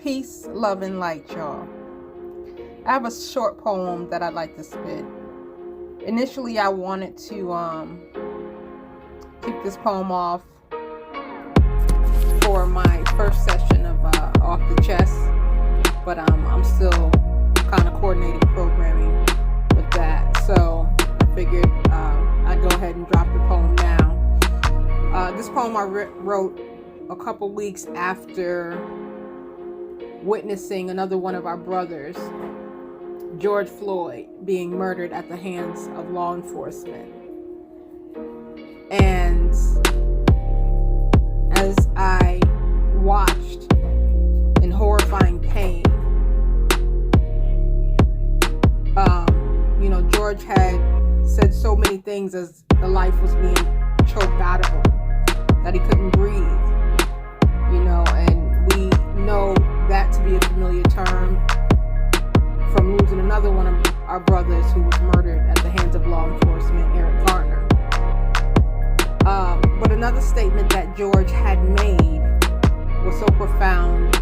Peace, love, and light, y'all. I have a short poem that I'd like to spit. Initially, I wanted to kick this poem off for my first session of Off the Chest, but I'm still kind of coordinating programming with that. So I figured I'd go ahead and drop the poem now. This poem I wrote a couple weeks after witnessing another one of our brothers, George Floyd, being murdered at the hands of law enforcement. And as I watched in horrifying pain, George had said so many things as the life was being choked out of him that he couldn't breathe, and we know that to be a familiar term from losing another one of our brothers who was murdered at the hands of law enforcement, Eric Garner. But another statement that George had made was so profound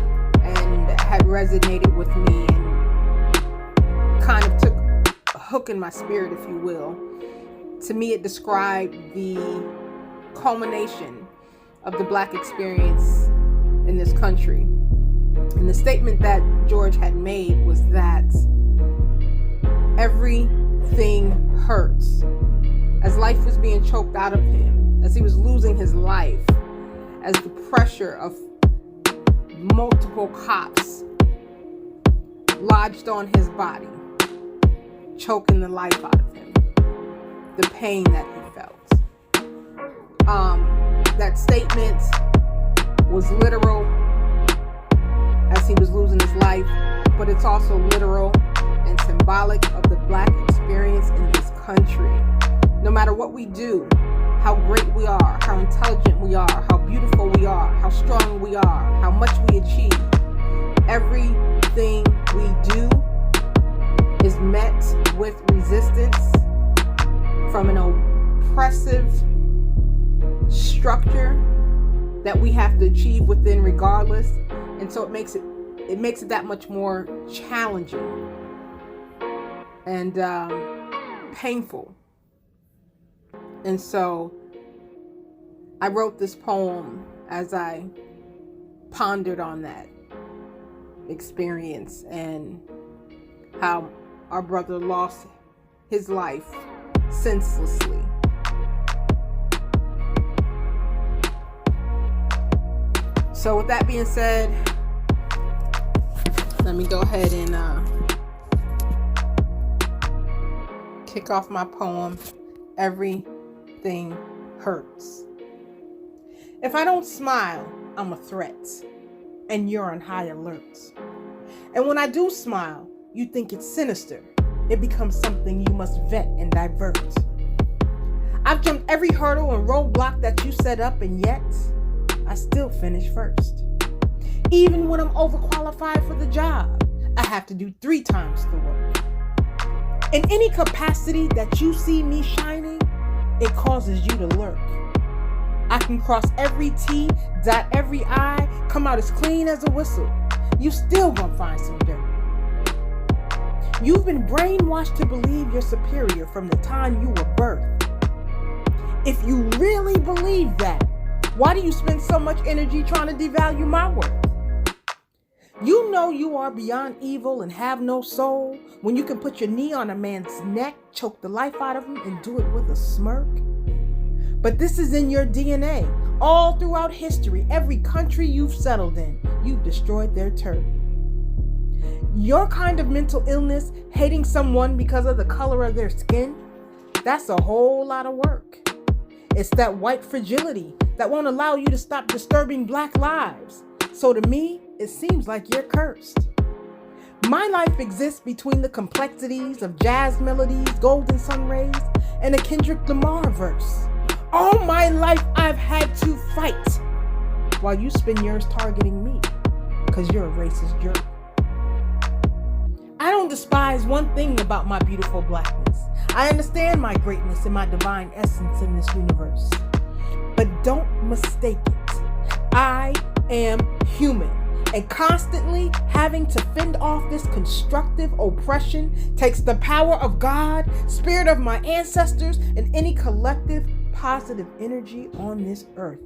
and had resonated with me and kind of took a hook in my spirit, if you will. To me, it described the culmination of the Black experience in this country. And the statement that George had made was that everything hurts. As life was being choked out of him, as he was losing his life, as the pressure of multiple cops lodged on his body, choking the life out of him, the pain that he felt. That statement was literal as he was losing his life, but it's also literal and symbolic of the Black experience in this country. No matter what we do, how great we are, how intelligent we are, how beautiful we are, how strong we are, how much we achieve, everything we do is met with resistance from an oppressive structure that we have to achieve within regardless. And so it makes it that much more challenging and painful. And so I wrote this poem as I pondered on that experience and how our brother lost his life senselessly. So with that being said, let me go ahead and kick off my poem, Everything Hurts. If I don't smile, I'm a threat, and you're on high alert. And when I do smile, you think it's sinister. It becomes something you must vet and divert. I've jumped every hurdle and roadblock that you set up, and yet I still finish first. Even when I'm overqualified for the job, I have to do 3 times the work. In any capacity that you see me shining, it causes you to lurk. I can cross every T, dot every I, come out as clean as a whistle. You still gonna find some dirt. You've been brainwashed to believe you're superior from the time you were birthed. If you really believe that, why do you spend so much energy trying to devalue my worth? You know you are beyond evil and have no soul when you can put your knee on a man's neck, choke the life out of him, and do it with a smirk. But this is in your DNA. All throughout history, every country you've settled in, you've destroyed their turf. Your kind of mental illness, hating someone because of the color of their skin, that's a whole lot of work. It's that white fragility that won't allow you to stop disturbing Black lives. So to me, it seems like you're cursed. My life exists between the complexities of jazz melodies, golden sun rays, and a Kendrick Lamar verse. All my life I've had to fight, while you spend yours targeting me, because you're a racist jerk. I don't despise one thing about my beautiful Blackness. I understand my greatness and my divine essence in this universe. But don't mistake it. I am human, And constantly having to fend off this constructive oppression takes the power of God, spirit of my ancestors, and any collective positive energy on this earth.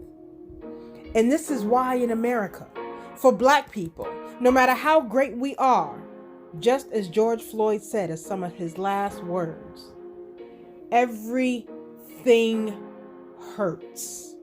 And this is why in America, for Black people, no matter how great we are, just as George Floyd said as some of his last words, everything hurts.